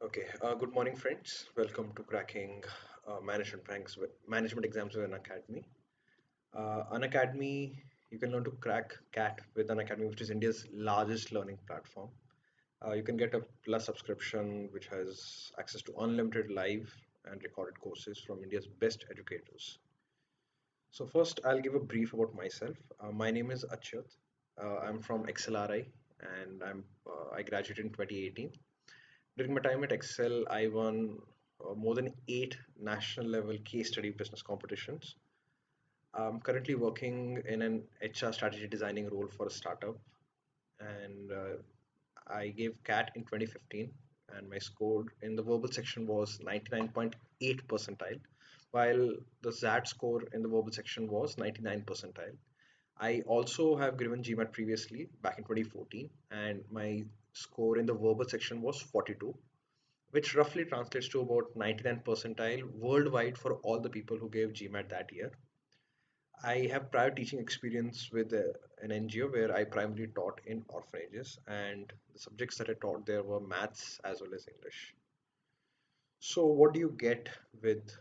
Okay, good morning, friends. Welcome to cracking management exams with Unacademy. Unacademy, you can learn to crack CAT with Unacademy, which is India's largest learning platform. You can get a plus subscription, which has access to unlimited live and recorded courses from India's best educators. So first, I'll give a brief about myself. My name is Achyut. I'm from XLRI, and I graduated in 2018. During my time at Excel, I won more than eight national level case study business competitions. I'm currently working in an HR strategy designing role for a startup, and I gave CAT in 2015, and my score in the verbal section was 99.8 percentile, while the ZAT score in the verbal section was 99 percentile. I also have given GMAT previously back in 2014, and my score in the verbal section was 42, which roughly translates to about 99 percentile worldwide for all the people who gave GMAT that year. I have prior teaching experience with an NGO where I primarily taught in orphanages, and the subjects that I taught there were maths as well as English. So, what do you get with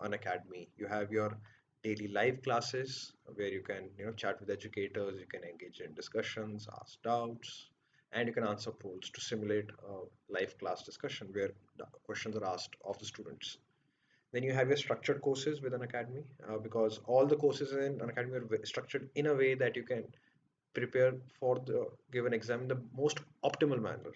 an academy? You have your daily live classes where you can, chat with educators, you can engage in discussions, ask doubts, and you can answer polls to simulate a live class discussion where the questions are asked of the students. Then you have your structured courses with an academy because all the courses in an academy are structured in a way that you can prepare for the given exam in the most optimal manner.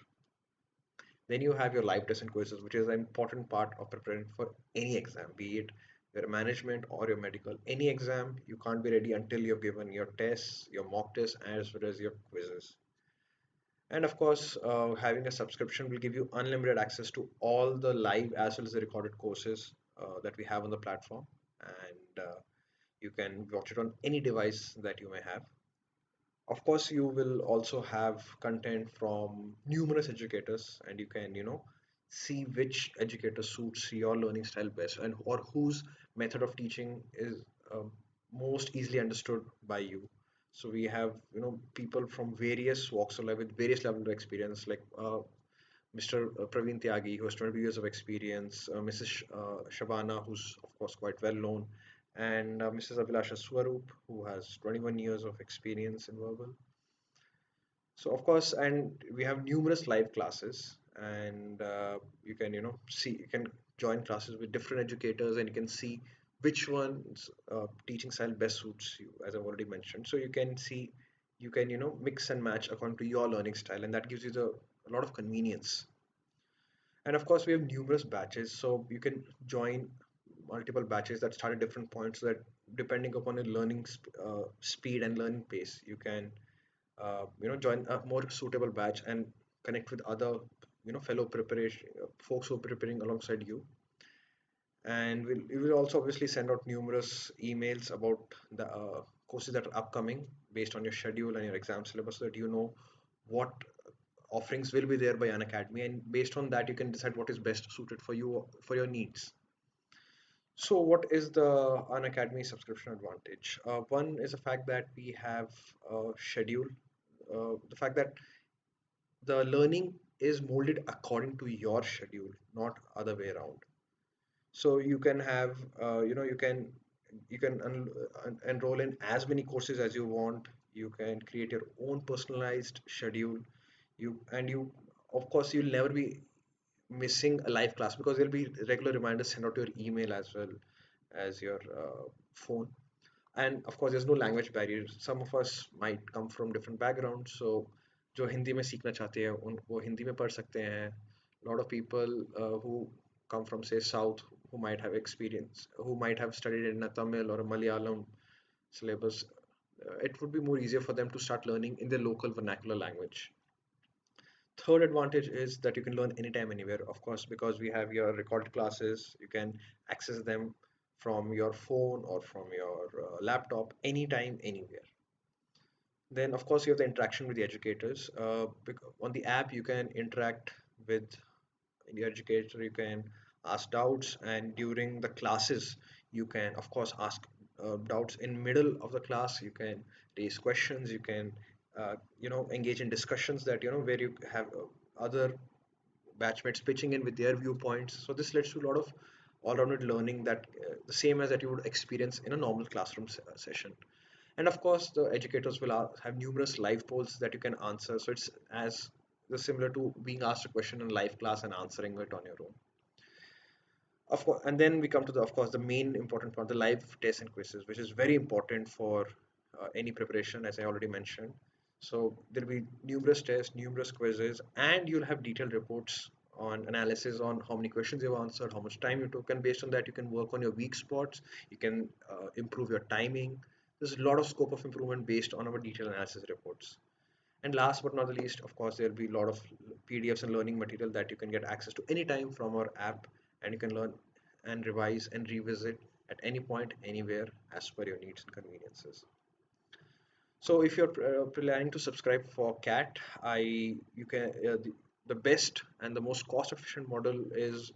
Then you have your live test and quizzes, which is an important part of preparing for any exam, be it your management or your medical. Any exam, you can't be ready until you've given your tests, your mock tests, as well as your quizzes. And of course, having a subscription will give you unlimited access to all the live as well as the recorded courses that we have on the platform. And you can watch it on any device that you may have. Of course, you will also have content from numerous educators, and you can, see which educator suits your learning style best and or whose method of teaching is most easily understood by you. So we have, people from various walks of life with various levels of experience, like Mr. Praveen Tyagi, who has 20 years of experience, Mrs. Shabana, who's of course quite well known, and Mrs. Abhilasha Swaroop, who has 21 years of experience in verbal. So of course, and we have numerous live classes, and you can, see, you can join classes with different educators, and you can see which one's teaching style best suits you, as I've already mentioned. So you can see, you can, mix and match according to your learning style, and that gives you a lot of convenience. And of course, we have numerous batches, so you can join multiple batches that start at different points. So that depending upon your learning speed and learning pace, you can join a more suitable batch and connect with other fellow preparation folks who are preparing alongside you. And we will also obviously send out numerous emails about the courses that are upcoming based on your schedule and your exam syllabus, so that you know what offerings will be there by an academy, and based on that you can decide what is best suited for you for your needs. So what is the Unacademy subscription advantage? One is the fact that we have a schedule, the fact that the learning is molded according to your schedule, not other way around. So you can have, you can enroll in as many courses as you want. You can create your own personalized schedule. You of course you'll never be missing a live class because there'll be regular reminders sent out to your email as well as your phone. And of course there's no language barrier. Some of us might come from different backgrounds, so जो हिंदी में सीखना चाहते हैं उन वो हिंदी में पढ़ सकते हैं. Lot of people who come from say south, who might have experience, who might have studied in a Tamil or a Malayalam syllabus, it would be more easier for them to start learning in their local vernacular language. Third advantage is that you can learn anytime, anywhere, of course, because we have your recorded classes. You can access them from your phone or from your laptop anytime, anywhere. Then, of course, you have the interaction with the educators. On the app, you can interact with the educator, you can ask doubts, and during the classes, you can, of course, ask doubts in middle of the class. You can raise questions. You can, engage in discussions that where you have other batchmates pitching in with their viewpoints. So this leads to a lot of all-rounded learning that the same as that you would experience in a normal classroom session. And of course, the educators will have numerous live polls that you can answer. So it's as similar to being asked a question in live class and answering it on your own. Of course, and then we come to the, of course, the main important part, the live tests and quizzes, which is very important for any preparation, as I already mentioned. So there'll be numerous tests, numerous quizzes, and you'll have detailed reports on analysis on how many questions you've answered, how much time you took, and based on that, you can work on your weak spots. You can improve your timing. There's a lot of scope of improvement based on our detailed analysis reports. And last but not the least, of course, there'll be a lot of PDFs and learning material that you can get access to anytime from our app, and you can learn and revise and revisit at any point, anywhere, as per your needs and conveniences. So if you're planning to subscribe for CAT, you can the best and the most cost-efficient model is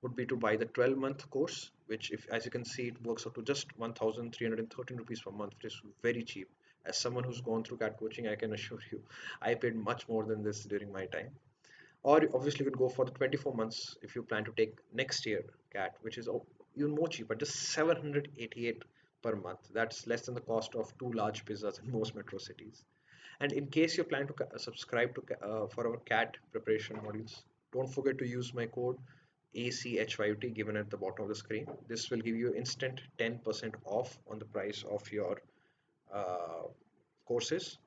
would be to buy the 12-month course, which, if as you can see, it works out to just 1,313 rupees per month, which is very cheap. As someone who's gone through CAT coaching, I can assure you, I paid much more than this during my time. Or obviously you can go for the 24 months if you plan to take next year CAT, which is even more cheaper, just 788 per month. That's less than the cost of two large pizzas in most metro cities. And in case you plan to subscribe to for our CAT preparation modules, don't forget to use my code ACHYUT given at the bottom of the screen. This will give you instant 10% off on the price of your uh, courses.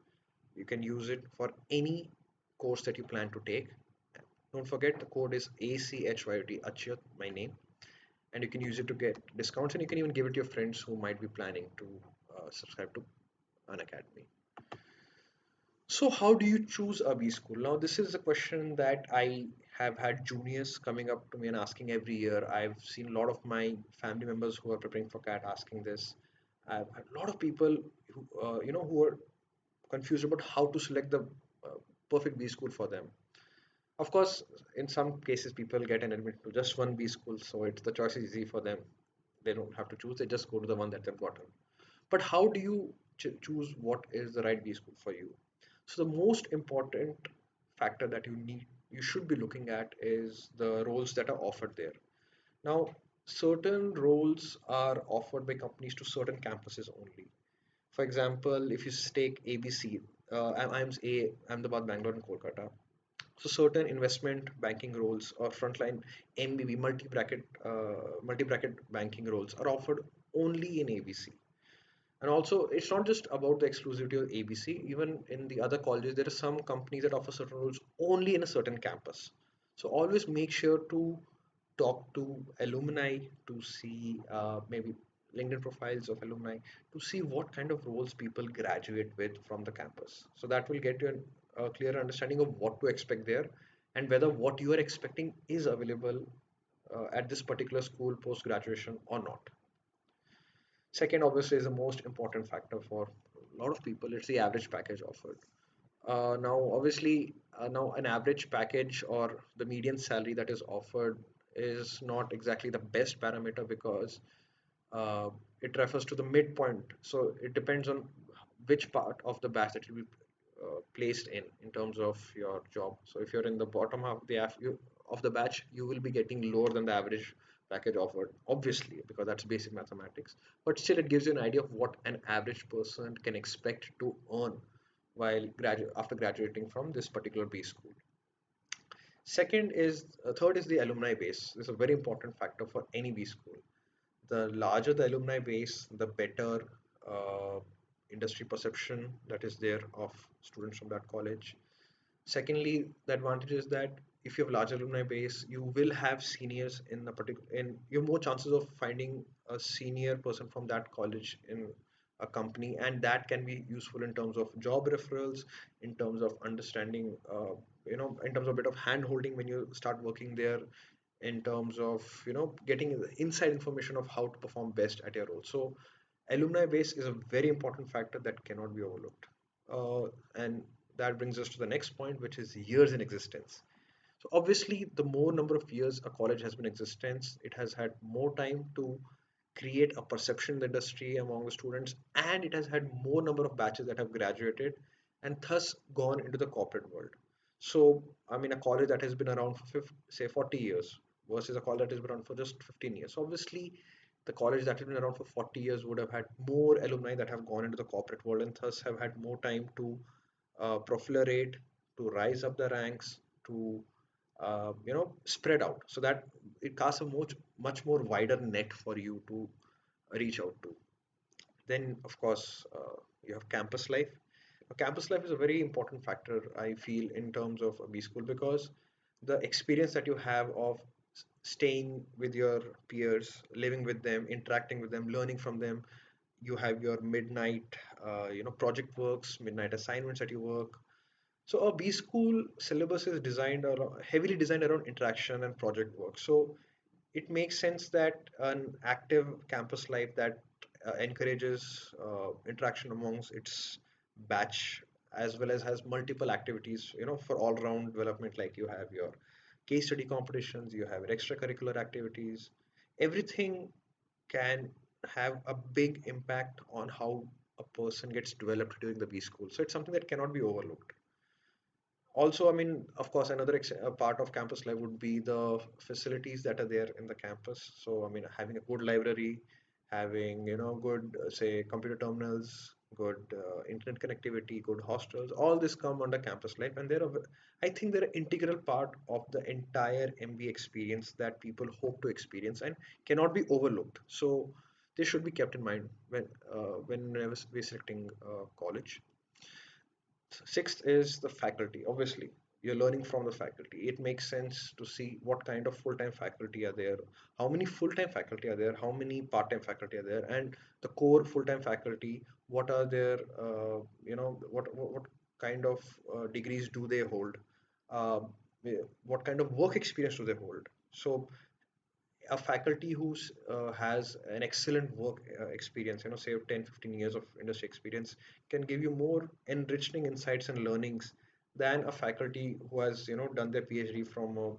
You can use it for any course that you plan to take. Don't forget the code is ACHYUT, Achyut, my name, and you can use it to get discounts, and you can even give it to your friends who might be planning to subscribe to Unacademy. So how do you choose a B school? Now this is a question that I have had juniors coming up to me and asking every year. I've seen a lot of my family members who are preparing for CAT asking this. I've had a lot of people who who are confused about how to select the perfect B school for them. Of course, in some cases, people get an admit to just one B school, so it's the choice is easy for them. They don't have to choose; they just go to the one that they've gotten. But how do you choose what is the right B school for you? So the most important factor that you should be looking at is the roles that are offered there. Now, certain roles are offered by companies to certain campuses only. For example, if you take ABC, I'm Ahmedabad, Bangalore, and Kolkata. So certain investment banking roles or frontline MBB multi-bracket banking roles are offered only in ABC. And also, it's not just about the exclusivity of ABC. Even in the other colleges, there are some companies that offer certain roles only in a certain campus. So always make sure to talk to alumni to see maybe LinkedIn profiles of alumni to see what kind of roles people graduate with from the campus. So that will get you a clear understanding of what to expect there and whether what you are expecting is available at this particular school post graduation or not. Second, obviously, is the most important factor for a lot of people. It's the average package offered. Now an average package or the median salary that is offered is not exactly the best parameter because uh, it refers to the midpoint. So it depends on which part of the batch that you will be placed in terms of your job. So if you're in the bottom half of of the batch, you will be getting lower than the average package offered, obviously, because that's basic mathematics. But still, it gives you an idea of what an average person can expect to earn while after graduating from this particular B school. Third is the alumni base. This is a very important factor for any B school. The larger the alumni base, the better uh, industry perception that is there of students from that college. Secondly, the advantage is that if you have large alumni base, you will have seniors in a particular, and you have more chances of finding a senior person from that college in a company, and that can be useful in terms of job referrals, in terms of understanding, in terms of a bit of hand holding when you start working there, in terms of getting the inside information of how to perform best at your role. So alumni base is a very important factor that cannot be overlooked. And that brings us to the next point, which is years in existence. So obviously, the more number of years a college has been in existence, it has had more time to create a perception in the industry among the students, and it has had more number of batches that have graduated and thus gone into the corporate world. So, I mean, a college that has been around for say 40 years versus a college that has been around for just 15 years. So obviously, the college that has been around for 40 years would have had more alumni that have gone into the corporate world and thus have had more time to proliferate, to rise up the ranks, to spread out, so that it casts a much more wider net for you to reach out to. Then, of course, you have campus life. Campus life is a very important factor, I feel, in terms of a B school, because the experience that you have of staying with your peers, living with them, interacting with them, learning from them. You have your midnight, project works, midnight assignments that you work. So a B school syllabus is heavily designed around interaction and project work. So it makes sense that an active campus life that encourages interaction amongst its batch, as well as has multiple activities, for all round development. Like you have your case study competitions, you have extracurricular activities. Everything can have a big impact on how a person gets developed during the B school. So it's something that cannot be overlooked. Also, I mean, of course, another part of campus life would be the facilities that are there in the campus. So, I mean, having a good library, having, good, say, computer terminals, good internet connectivity, good hostels, all this come under campus life. And I think they're an integral part of the entire MBA experience that people hope to experience and cannot be overlooked. So, they should be kept in mind whenever we're selecting college. Sixth is the faculty. Obviously, you're learning from the faculty. It makes sense to see what kind of full-time faculty are there, how many full-time faculty are there, how many part-time faculty are there, and the core full-time faculty, what are their, what kind of degrees do they hold? Uh, what kind of work experience do they hold? So a faculty who has an excellent work experience, say 10, 15 years of industry experience, can give you more enriching insights and learnings than a faculty who has, done their PhD from a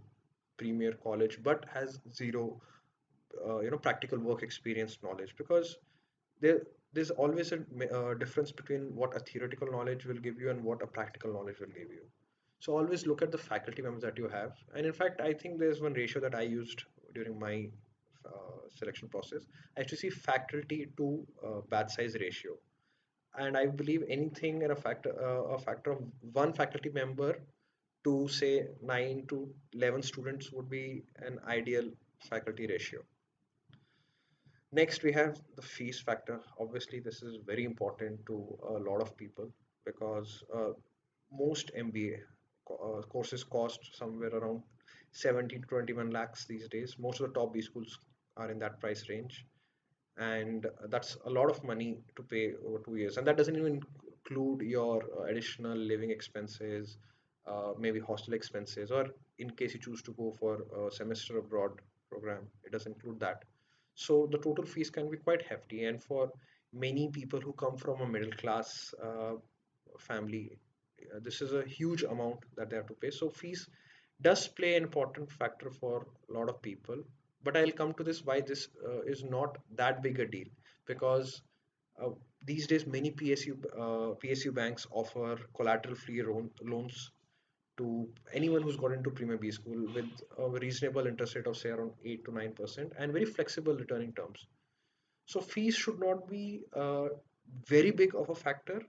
premier college but has zero, practical work experience knowledge. Because there there's always a difference between what a theoretical knowledge will give you and what a practical knowledge will give you. So always look at the faculty members that you have. And in fact, I think there's one ratio that I used during my selection process. I used to see faculty to batch size ratio, and I believe anything in a factor of one faculty member to say 9 to 11 students would be an ideal faculty ratio. Next, we have the fees factor. Obviously, this is very important to a lot of people because most MBA courses cost somewhere around 17 to 21 lakhs these days. Most of the top B schools are in that price range, and that's a lot of money to pay over 2 years. And that doesn't even include your additional living expenses, maybe hostel expenses, or in case you choose to go for a semester abroad program, it does include that. So the total fees can be quite hefty, and for many people who come from a middle class family, this is a huge amount that they have to pay. So fees does play an important factor for a lot of people. But I'll come to this why this is not that big a deal, because uh, these days many PSU banks offer collateral-free loans to anyone who's got into Premier B school with a reasonable interest rate of say around 8 to 9% and very flexible returning terms. So fees should not be very big of a factor,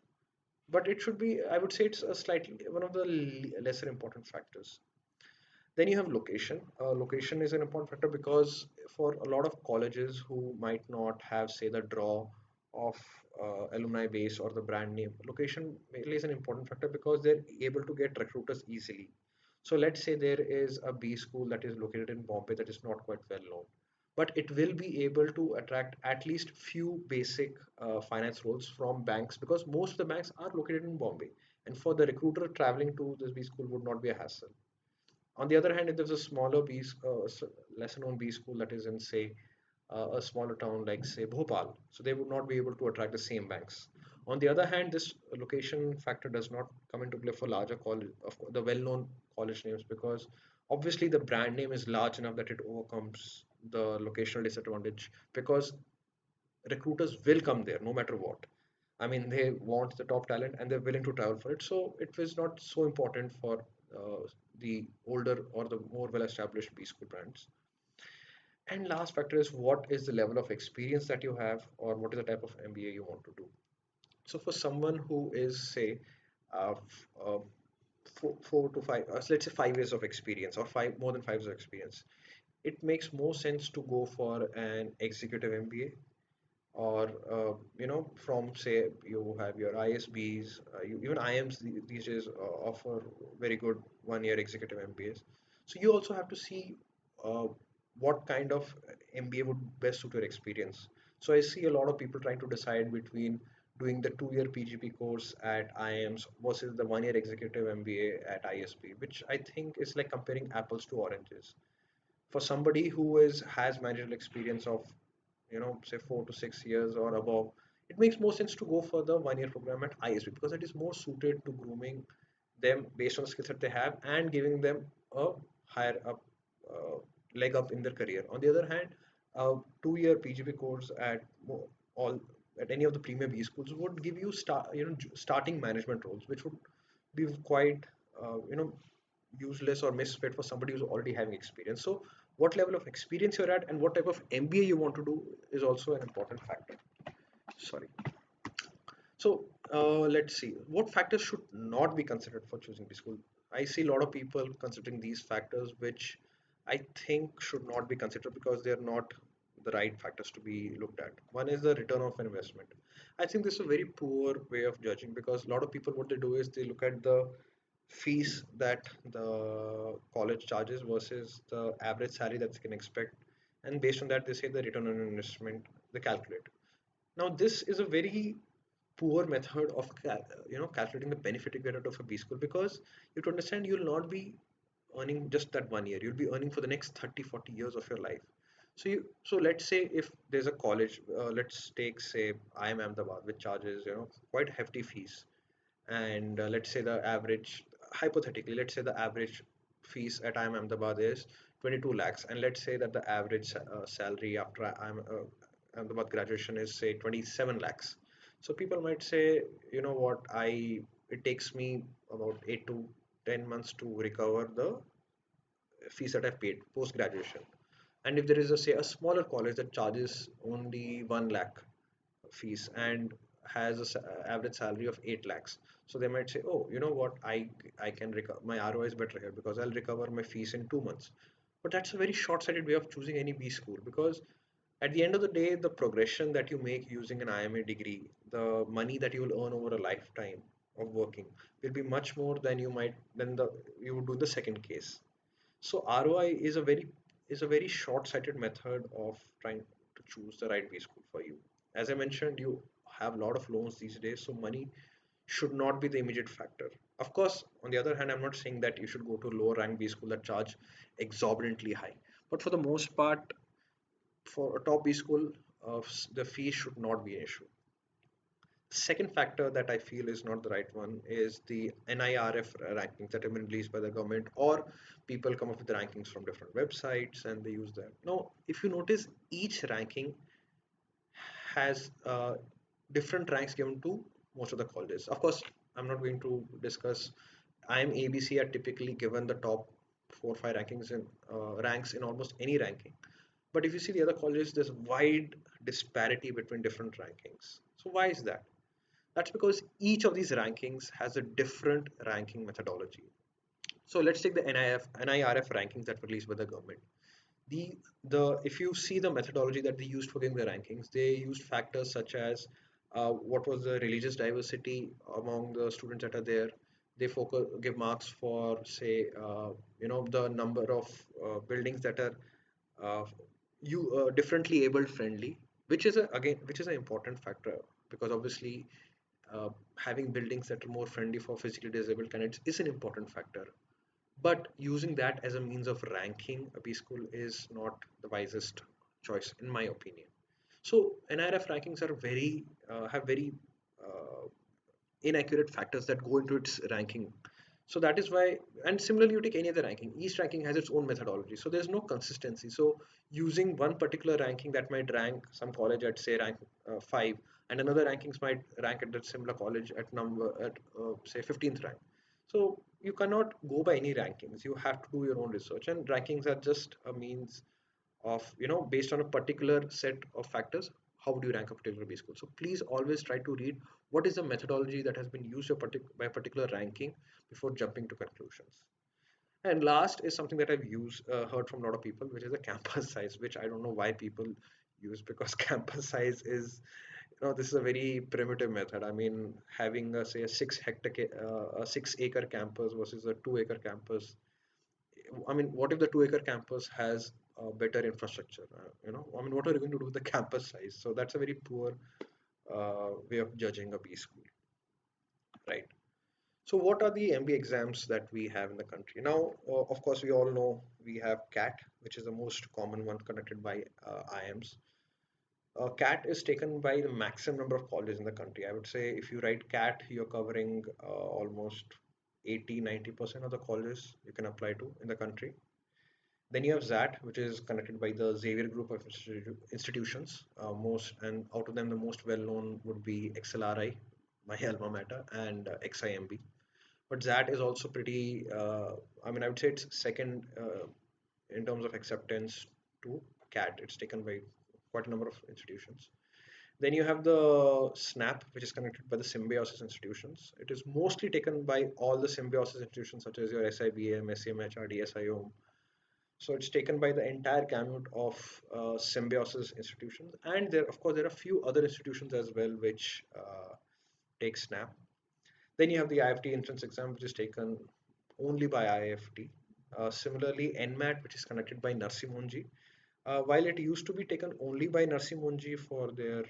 but it should be, I would say, it's a slightly one of the lesser important factors. Then you have location. Location is an important factor because for a lot of colleges who might not have, say, the draw of alumni base or the brand name, location really is an important factor because they're able to get recruiters easily. So let's say there is a B school that is located in Bombay that is not quite well known, but it will be able to attract at least few basic finance roles from banks because most of the banks are located in Bombay. And for the recruiter, traveling to this B school would not be a hassle. On the other hand, if there's a smaller lesser known B school that is in, say, a smaller town like, say, Bhopal, so they would not be able to attract the same banks. On the other hand, this location factor does not come into play for larger college, of the well-known college names, because obviously the brand name is large enough that it overcomes the locational disadvantage because recruiters will come there no matter what. I mean, they want the top talent and they're willing to travel for it. So it was not so important for the older or the more well-established B-school brands. And last factor is what is the level of experience that you have, or what is the type of MBA you want to do. So for someone who is, say, uh, f- uh, 4 to 5, let's say 5 years of experience, or five more than 5 years of experience, it makes more sense to go for an executive MBA, or from, say, you have your ISBs, even IMs these days offer very good 1 year executive MBAs. So you also have to see uh, what kind of MBA would best suit your experience. So I see a lot of people trying to decide between doing the 2 year PGP course at IMs versus the 1 year executive MBA at ISB, which I think is like comparing apples to oranges. For somebody who has managerial experience of, say, 4 to 6 years or above, it makes more sense to go for the 1 year program at ISB, because it is more suited to grooming them based on the skills that they have and giving them a higher up uh, leg up in their career. On the other hand, a 2 year PGP course at all at any of the premier B schools would give you starting management roles, which would be quite useless or misfit for somebody who's already having experience. So what level of experience you're at and what type of MBA you want to do is also an important factor. Sorry. So let's see. What factors should not be considered for choosing the school? I see a lot of people considering these factors, which I think should not be considered because they are not the right factors to be looked at. One is the return of investment. I think this is a very poor way of judging, because a lot of people, what they do is they look at the fees that the college charges versus the average salary that they can expect, and based on that they say the return on investment they calculate. Now this is a very poor method of calculating the benefit you get out of a B school, because you have to understand you'll not be earning just that 1 year, you'll be earning for the next 30-40 years of your life. So let's say if there's a college, let's take, say, IIM Ahmedabad, which charges quite hefty fees, and let's say the average, hypothetically, let's say the average fees at IIM Ahmedabad is 22 lakhs, and let's say that the average salary after IIM Ahmedabad graduation is, say, 27 lakhs. So people might say, you know what, it takes me about 8 to 10 months to recover the fees that I've paid post graduation. And if there is, say, a smaller college that charges only 1 lakh fees and has a average salary of 8 lakhs, so they might say, oh, you know what, I can recover, my ROI is better here because I'll recover my fees in 2 months. But that's a very short-sighted way of choosing any B school, because at the end of the day, the progression that you make using an IMA degree, the money that you will earn over a lifetime of working, will be much more than you would do the second case. So ROI is a very short-sighted method of trying to choose the right B school for you. As I mentioned, you have a lot of loans these days, so money should not be the immediate factor. Of course, on the other hand, I'm not saying that you should go to a lower rank B school that charge exorbitantly high. But for the most part, for a top B school, the fee should not be an issue. Second factor that I feel is not the right one is the NIRF rankings that have been released by the government, or people come up with rankings from different websites and they use that. Now, if you notice, each ranking has different ranks given to most of the colleges. Of course, I'm not going to discuss. IIM ABC are typically given the top 4 or 5 rankings in ranks in almost any ranking. But if you see the other colleges, there's wide disparity between different rankings. So why is that? That's because each of these rankings has a different ranking methodology. So let's take the NIRF rankings that were released by the government. The if you see the methodology that they used for giving the rankings, they used factors such as what was the religious diversity among the students that are there. They give marks for, say, the number of buildings that are uh, differently abled friendly, which is an important factor, because obviously having buildings that are more friendly for physically disabled candidates is an important factor. But using that as a means of ranking a B school is not the wisest choice, in my opinion. So NIRF rankings are very uh, inaccurate factors that go into its ranking. So that is why, and similarly, you take any other ranking, each ranking has its own methodology. So there's no consistency. So using one particular ranking that might rank some college at, say, rank 5, and another rankings might rank at that similar college at say 15th rank. So you cannot go by any rankings. You have to do your own research, and rankings are just a means of, based on a particular set of factors, how would you rank a particular B school. So please always try to read what is the methodology that has been used by a particular ranking before jumping to conclusions. And last is something that I've heard from a lot of people, which is the campus size, which I don't know why people use, because campus size is, this is a very primitive method. I mean, having say a 6 acre campus versus a 2 acre campus. I mean, what if the 2 acre campus has better infrastructure? I mean, what are you going to do with the campus size? So that's a very poor way of judging a B school, right? So what are the MBA exams that we have in the country? Now, of course, we all know we have CAT, which is the most common one conducted by IIMs. CAT is taken by the maximum number of colleges in the country. I would say if you write CAT, you're covering almost 80-90% of the colleges you can apply to in the country. Then you have XAT, which is conducted by the Xavier Group of institutions. And out of them, the most well-known would be XLRI, my alma mater, and XIMB. But XAT is also pretty. I mean, I would say it's second in terms of acceptance to CAT. It's taken by quite a number of institutions. Then you have the SNAP, which is connected by the symbiosis institutions. It is mostly taken by all the symbiosis institutions, such as your SIBM, SCMH, RDSIOM. So it's taken by the entire gamut of symbiosis institutions, and there, of course, there are a few other institutions as well which take SNAP. Then you have the IFT entrance exam, which is taken only by IFT. Similarly, NMAT, which is conducted by Narsi Monji. While it used to be taken only by Narsi Monji for their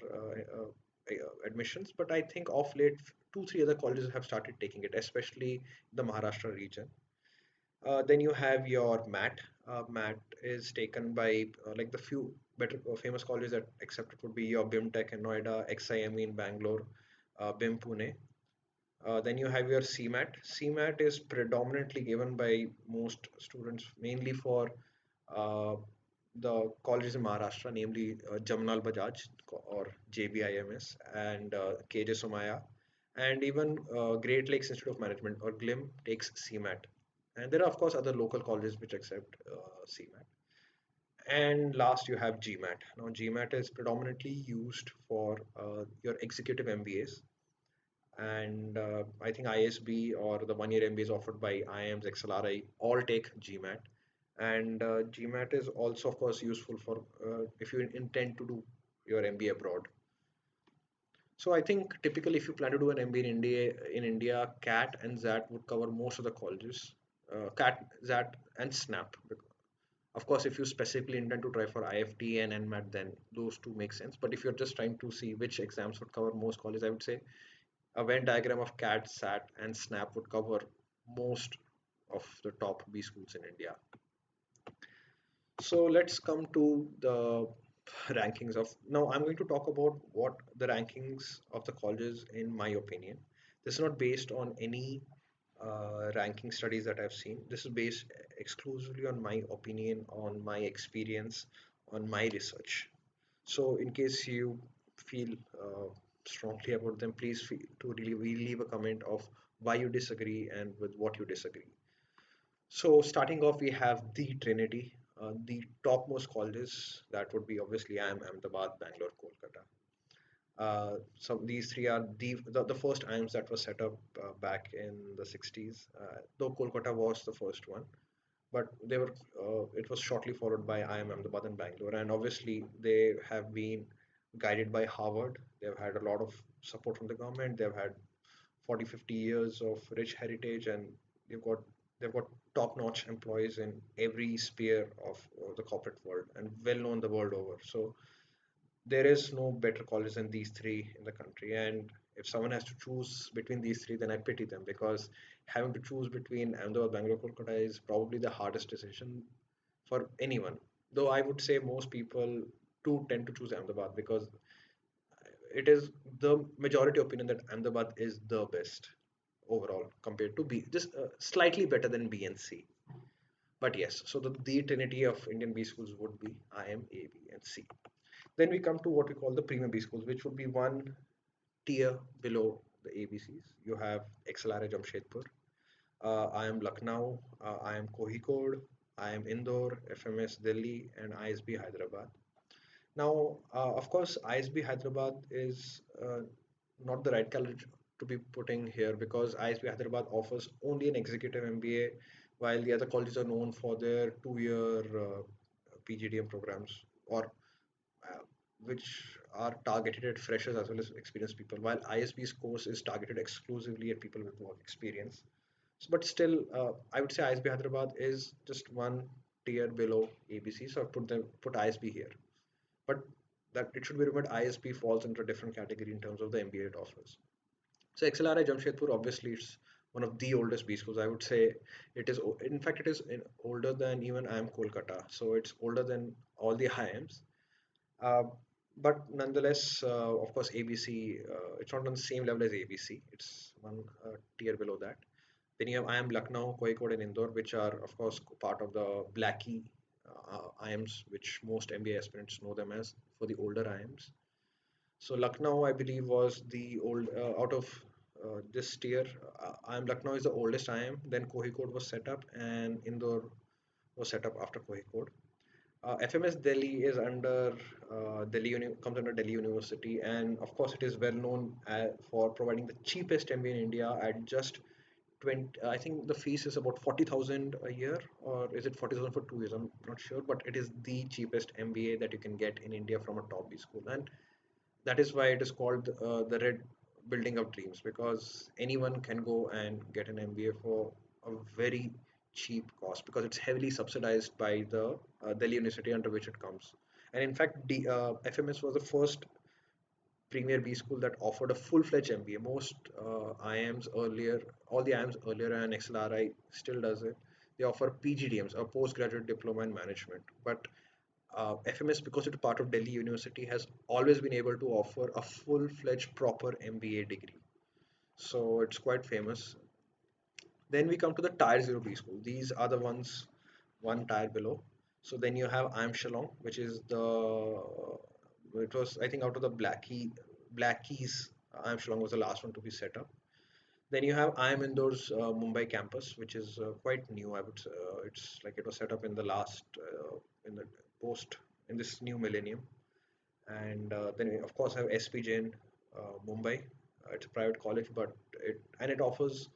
admissions, but I think of late, two, three other colleges have started taking it, especially the Maharashtra region. Then you have your MAT. MAT is taken by like the few better famous colleges that accept it would be your BIMTech in Noida, XIME in Bangalore, BIM Pune. Then you have your CMAT. CMAT is predominantly given by most students, mainly for uh, the colleges in Maharashtra, namely Jamnal Bajaj or JBIMS and KJ Somaya, and even Great Lakes Institute of Management or GLIM takes CMAT. And there are, of course, other local colleges which accept CMAT. And last, you have GMAT. Now, GMAT is predominantly used for your executive MBAs, and I think ISB or the 1 year MBAs offered by IIMs, XLRI all take GMAT. And GMAT is also, of course, useful for if you intend to do your MBA abroad. So I think typically, if you plan to do an MBA in India, CAT and XAT would cover most of the colleges. CAT, XAT, and SNAP. Of course, if you specifically intend to try for IFT and NMAT, then those two make sense. But if you're just trying to see which exams would cover most colleges, I would say a Venn diagram of CAT, SAT, and SNAP would cover most of the top B schools in India. So let's come to the rankings of now. I'm going to talk about what the rankings of the colleges, in my opinion. This is not based on any ranking studies that I've seen. This is based exclusively on my opinion, on my experience, on my research. So, in case you feel strongly about them, please feel to leave a comment of why you disagree and with what you disagree. So, starting off, we have the Trinity, the topmost colleges. That would be obviously IIM, Ahmedabad, Bangalore, Kolkata. So these three are the first IIMs that were set up back in the 60s, though Kolkata was the first one, but they were it was shortly followed by IIM Ahmedabad and Bangalore, and obviously they have been guided by Harvard. They've had a lot of support from the government. They've had 40, 50 years of rich heritage, and they've got they've got top-notch employees in every sphere of the corporate world and well known the world over. So there is no better college than these three in the country. And if someone has to choose between these three, then I pity them, because having to choose between Ahmedabad, Bangalore, Kolkata is probably the hardest decision for anyone. Though I would say most people do tend to choose Ahmedabad, because it is the majority opinion that Ahmedabad is the best overall compared to B, just slightly better than B and C. But yes, so the trinity of Indian B schools would be IIM, AB, and C. Then we come to what we call the premium B schools, which would be one tier below the ABCs. You have XLRI Jamshedpur, I am Lucknow, I am Kohikode, I am Indore, FMS Delhi, and ISB Hyderabad. Now, of course, ISB Hyderabad is not the right college to be putting here because ISB Hyderabad offers only an executive MBA, while the other colleges are known for their 2 year PGDM programs or uh, which are targeted at freshers as well as experienced people, while ISB's course is targeted exclusively at people with work experience. But still, I would say ISB Hyderabad is just one tier below ABC, so I put ISB here. But that it should be remembered, ISB falls into a different category in terms of the MBA it offers. So XLRI Jamshedpur, obviously, it's one of the oldest B schools. I would say it is, in fact, it is older than even IIM Kolkata. So it's older than all the IIMs. Uh, but nonetheless, of course, ABC, it's not on the same level as ABC. It's one tier below that. Then you have IIM Lucknow, Kozhikode, and Indore, which are, of course, part of the Blackie IIMs, which most MBA aspirants know them as for the older IIMs. So Lucknow, I believe, was the old out of this tier. IIM Lucknow is the oldest IIM. Then Kozhikode was set up, and Indore was set up after Kozhikode. FMS Delhi is under comes under Delhi University, and of course, it is well known for providing the cheapest MBA in India at just 20. I think the fees is about 40,000 a year, or is it 40,000 for 2 years? I'm not sure, but it is the cheapest MBA that you can get in India from a top B school, and that is why it is called the red building of dreams, because anyone can go and get an MBA for a very cheap cost because it's heavily subsidized by the Delhi University under which it comes. And in fact, FMS was the first premier B school that offered a full-fledged MBA. Most IIMs earlier, all the IIMs earlier, and XLRI still does it. They offer PGDMs, a postgraduate diploma in management. But FMS, because it's part of Delhi University, has always been able to offer a full-fledged proper MBA degree. So it's quite famous. Then we come to the Tyre 0 B school. These are the ones one tier below. So then you have IIM Shillong, which is it was, I think, out of the Blackies, IIM Shillong was the last one to be set up. Then you have IIM Indore's Mumbai campus, which is quite new. I would say it's like it was set up in the last in the post in this new millennium. And then we, of course, have SPJ in Mumbai. It's a private college, but it offers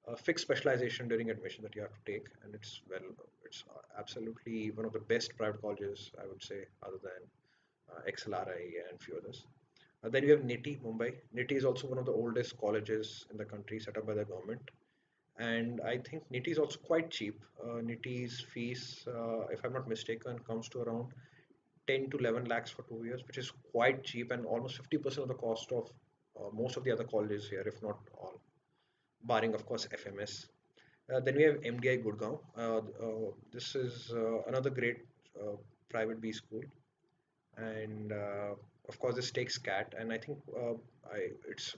a fixed specialization during admission that you have to take, and it's absolutely one of the best private colleges, I would say, other than XLRI and few others. Then we have NITI Mumbai. NITI is also one of the oldest colleges in the country, set up by the government, and I think NITI is also quite cheap. NITI's fees, if I'm not mistaken, comes to around 10 to 11 lakhs for 2 years, which is quite cheap and almost 50% of the cost of most of the other colleges here, if not all, barring, of course, FMS. Then we have MDI Gurgaon. This is another great private B school, and of course, this takes CAT, and I think it's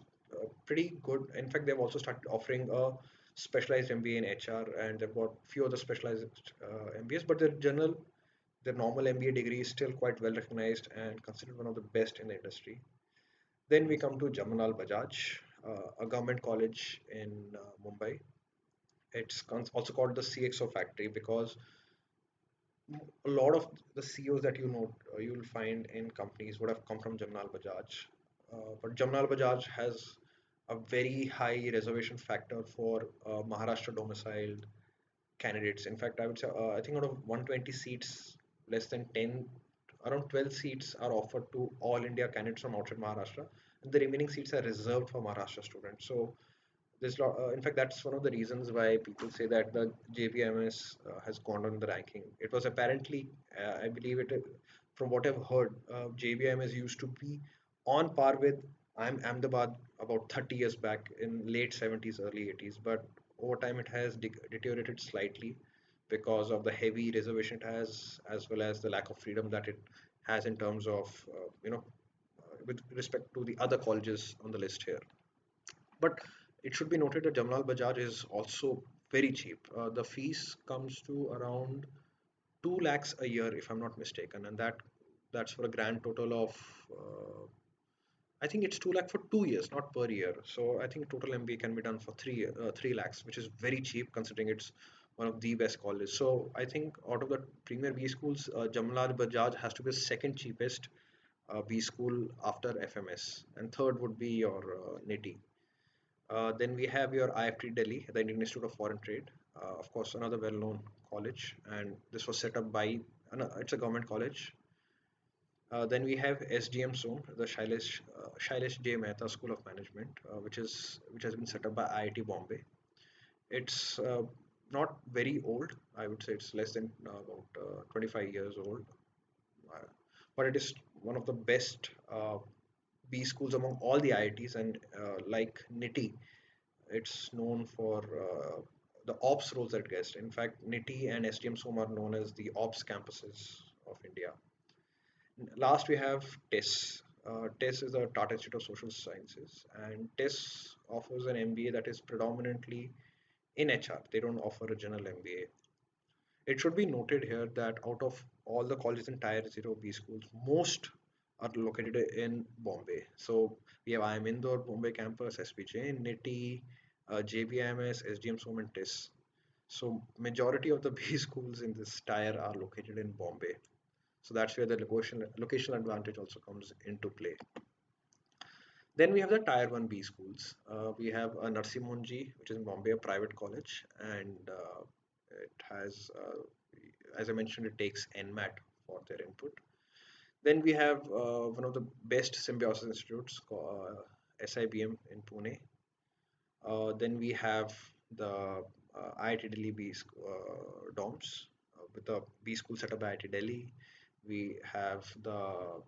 pretty good. In fact, they've also started offering a specialized MBA in HR, and they've got few other specialized MBAs, but their normal MBA degree is still quite well recognized and considered one of the best in the industry. Then we come to Jamanal Bajaj, a government college in Mumbai. Also called the CXO factory because a lot of the CEOs that you'll find in companies would have come from Jamanal Bajaj. But Jamanal Bajaj has a very high reservation factor for Maharashtra domiciled candidates. In fact, I would say I think out of 120 seats, less than 10, around 12 seats are offered to all India candidates from outside Maharashtra, and the remaining seats are reserved for Maharashtra students. So in fact, that's one of the reasons why people say that the JBMS has gone on the ranking. It was apparently, I believe from what I've heard, JBMS used to be on par with Ahmedabad about 30 years back in late 70s, early 80s. But over time, it has deteriorated slightly because of the heavy reservation it has, as well as the lack of freedom that it has in terms of, with respect to the other colleges on the list here. But it should be noted that Jamanal Bajaj is also very cheap. The fees comes to around 2 lakhs a year, if I'm not mistaken, and that's for a grand total of I think it's 2 lakh for 2 years, not per year. So I think total MBA can be done for 3 lakhs, which is very cheap considering it's one of the best colleges. So I think out of the premier B schools, Jamlal Bajaj has to be the second cheapest B school after FMS, and third would be your NITI. Then we have your IFT Delhi, the Indian Institute of Foreign Trade. Of course, another well-known college, and this was set up by, it's a government college. Then we have SDM Zone, the Shailesh J. Mehta School of Management, which has been set up by IIT Bombay. It's not very old. I would say it's less than about 25 years old, uh, but it is one of the best B schools among all the IITs. And like NITI, it's known for the ops roles that it gets. In fact, NITI and SDM SOM are known as the ops campuses of India. Last, we have TESS. TESS is the Tata Institute of Social Sciences, and TESS offers an MBA that is predominantly in HR. They don't offer a general MBA. It should be noted here that out of all the colleges in Tier 0 B schools, most are located in Bombay. So we have IIM Indore, Bombay campus, SPJ, NITI, JBIMS, SDM SOM, and TESS. So majority of the B schools in this tier are located in Bombay. So that's where the locational advantage also comes into play. Then we have the Tier 1 B schools. We have a Narsimhanji, which is in Bombay, a private college, and it has, as I mentioned, it takes NMAT for their input. Then we have one of the best symbiosis institutes, SIBM in Pune. Then we have the IIT Delhi dorms with the B school set up by IIT Delhi. We have the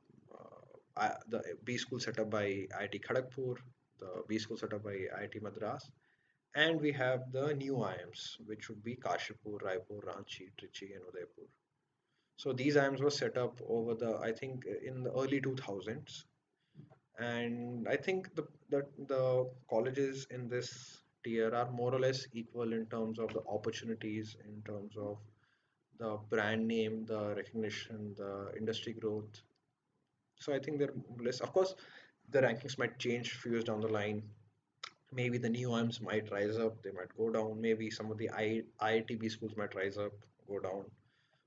B school set up by IIT Kharagpur, the B school set up by IIT Madras, and we have the new IIMs, which would be Kashipur, Raipur, Ranchi, Trichy, and Udaipur. So these IIMs were set up over I think, in the early 2000s, and I think the colleges in this tier are more or less equal in terms of the opportunities, in terms of the brand name, the recognition, the industry growth. So I think they're less. Of course, the rankings might change few years down the line. Maybe the new IIMs might rise up, they might go down. Maybe some of the IITB schools might rise up, go down.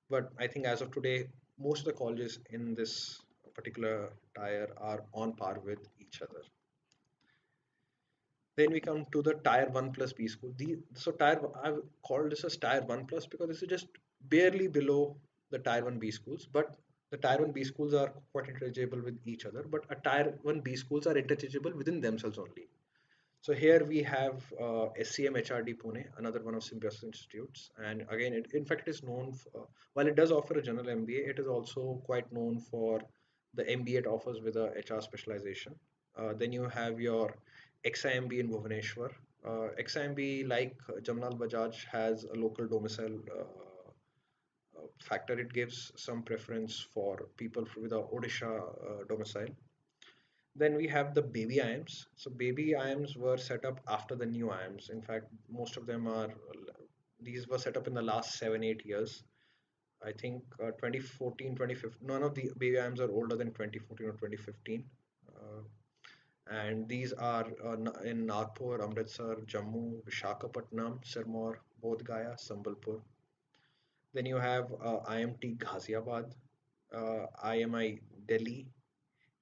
But I think as of today, most of the colleges in this particular tier are on par with each other. Then we come to the Tier 1 plus B school. So I've called this as Tier 1 plus because this is just barely below the Tier 1 B schools. But the Tier 1 B schools are quite interchangeable with each other. But a Tier 1 B schools are interchangeable within themselves only. So here we have SCM HRD Pune, another one of Symbiosis Institutes. And again, in fact, it is known for, while it does offer a general MBA, it is also quite known for the MBA it offers with a HR specialization. Then you have your XIMB in Bhubaneswar. XIMB, like Jamnal Bajaj, has a local domicile factor. It gives some preference for people with a Odisha domicile. Then we have the baby IIMs. So baby IIMs were set up after the new IIMs. In fact, most of them are, these were set up in the last 7, 8 years. I think 2014, 2015, none of the baby IIMs are older than 2014 or 2015. Uh, and these are in Nagpur, Amritsar, Jammu, Vishakhapatnam, Sirmaur, Bodh Gaya, Sambalpur. Then you have IMT Ghaziabad, IMI Delhi,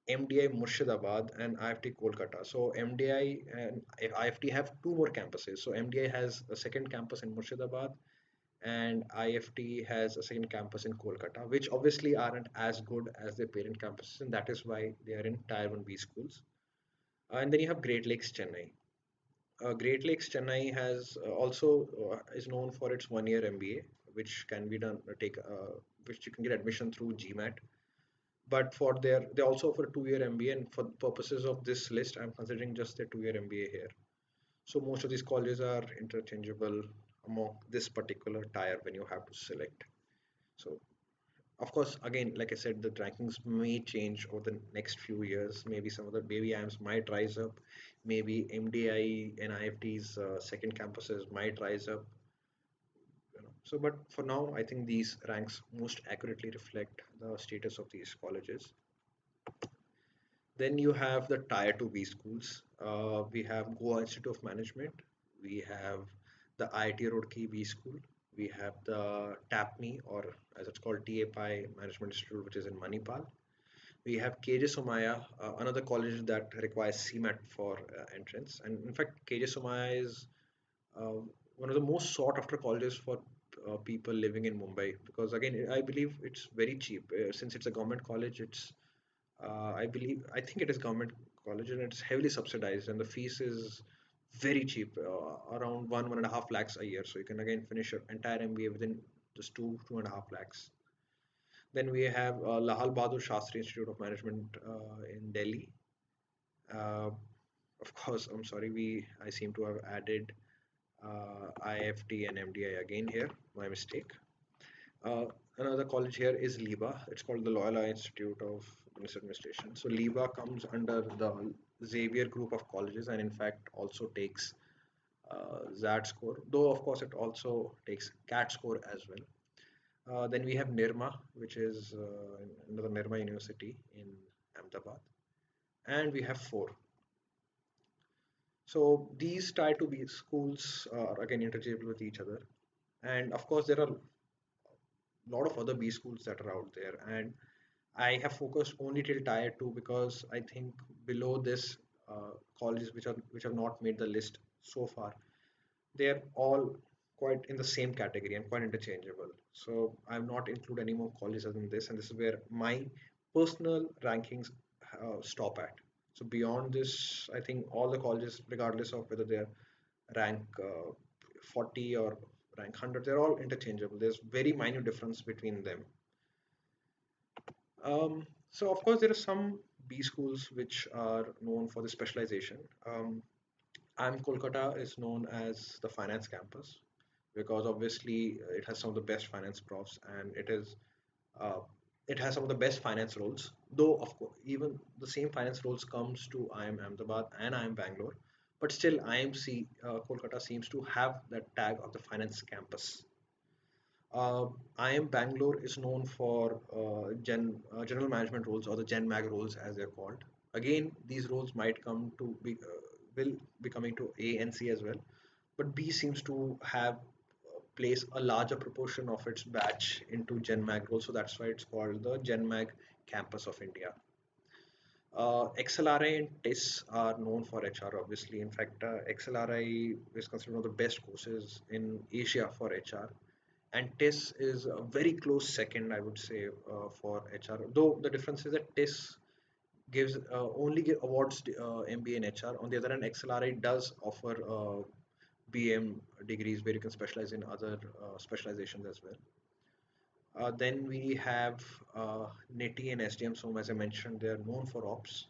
MDI Murshidabad, and IFT Kolkata. So MDI and IFT have two more campuses. So MDI has a second campus in Murshidabad, and IFT has a second campus in Kolkata, which obviously aren't as good as their parent campuses, and that is why they are in Tier 1 B schools. And then you have Great Lakes Chennai. Great Lakes Chennai has also is known for its 1 year MBA, which can be done which you can get admission through GMAT. But they also offer a 2 year MBA, and for purposes of this list, I'm considering just their 2 year MBA here. So most of these colleges are interchangeable among this particular tier when you have to select. So of course, again, like I said, the rankings may change over the next few years. Maybe some of the baby IIMs might rise up. Maybe MDI and IFT's second campuses might rise up. So, but for now, I think these ranks most accurately reflect the status of these colleges. Then you have the Tier 2 B schools. We have Goa Institute of Management. We have the IIT Roorkee B School. We have the TAPMI, or as it's called, TAPI Management Institute, which is in Manipal. We have KJ Somaya, another college that requires CMAT for entrance. And in fact, KJ Somaya is uh, one of the most sought after colleges for people living in Mumbai, because again, I believe it's very cheap. Since it's a government college, I think it is government college and it's heavily subsidized, and the fees is very cheap, around 1.5 lakhs a year. So you can again finish your entire MBA within just 2.5 lakhs. Then we have Lahal Bahadur Shastri Institute of Management in Delhi. Uh, of course, I'm sorry, I seem to have added IFT and MDI again here. My mistake. Uh, Another college here is LIBA. It's called the Loyola Institute of Business Administration. So LIBA comes under the Xavier group of colleges, and in fact also takes ZAT score, though of course it also takes CAT score as well. Then we have NIRMA, which is another NIRMA University in Ahmedabad, and we have four. So these Tier 2B schools are again interchangeable with each other, and of course there are a lot of other B schools that are out there, and I have focused only till Tier 2 because I think below this, colleges which have not made the list so far, they are all quite in the same category and quite interchangeable. So I've not included any more colleges other than this, and this is where my personal rankings stop at. So beyond this, I think all the colleges, regardless of whether they're rank 40 or rank 100, they're all interchangeable. There's very minor difference between them. So of course there are some B schools which are known for the specialization. I'm Kolkata is known as the finance campus because obviously it has some of the best finance profs, and uh, it has some of the best finance roles. Though of course even the same finance roles comes to IIM Ahmedabad and IIM Bangalore, but still IMC Kolkata seems to have that tag of the finance campus. IIM Bangalore is known for general management roles, or the Gen Mag roles as they're called. Again, these roles might come to be will be coming to A and C as well, but B seems to have place a larger proportion of its batch into Gen Mag roles, so that's why it's called the Gen Mag campus of India. XLRI and TIS are known for HR, obviously. In fact, XLRI is considered one of the best courses in Asia for HR, and TIS is a very close second, I would say, for HR. Though the difference is that TIS gives awards MBA in HR. On the other hand, XLRI does offer BM degrees where you can specialize in other specializations as well. Then we have NITI and SDM SOM, as I mentioned, they are known for ops.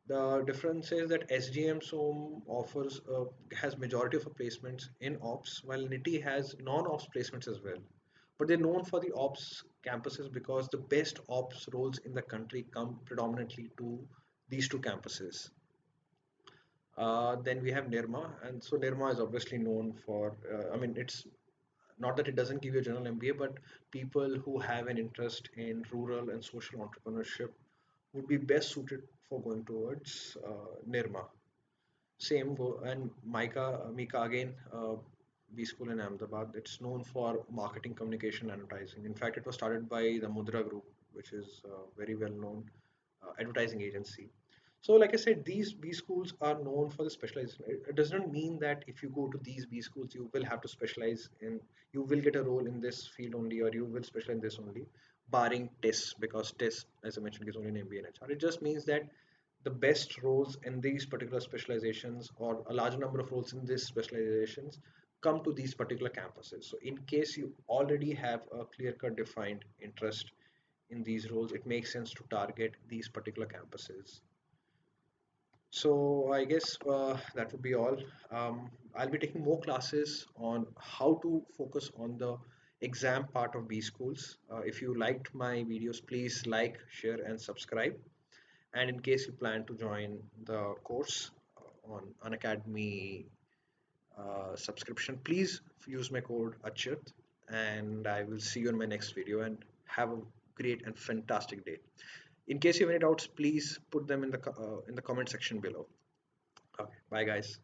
The difference is that SGM SOM offers has majority of her placements in ops, while NITI has non-ops placements as well. But they're known for the ops campuses because the best ops roles in the country come predominantly to these two campuses. Then we have Nirma, and so Nirma is obviously known for. I mean, it's not that it doesn't give you a general MBA, but people who have an interest in rural and social entrepreneurship would be best suited for going towards Nirma. Same go and Mika again, B School in Ahmedabad. It's known for marketing, communication, advertising. In fact, it was started by the Mudra Group, which is a very well known advertising agency. So, like I said, these B schools are known for the specialization. It does not mean that if you go to these B schools, you will have to specialize in, you will get a role in this field only, or you will specialize in this only, barring tests, because tests, as I mentioned, is only an MBA in HR. It just means that the best roles in these particular specializations, or a large number of roles in these specializations, come to these particular campuses. So in case you already have a clear cut defined interest in these roles, it makes sense to target these particular campuses. So I guess that would be all. I'll be taking more classes on how to focus on the exam part of B schools. If you liked my videos, please like, share, and subscribe. And in case you plan to join the course on Unacademy subscription, please use my code Achyut, and I will see you in my next video. And have a great and fantastic day. In case you have any doubts, please put them in the comment section below. Okay, bye guys.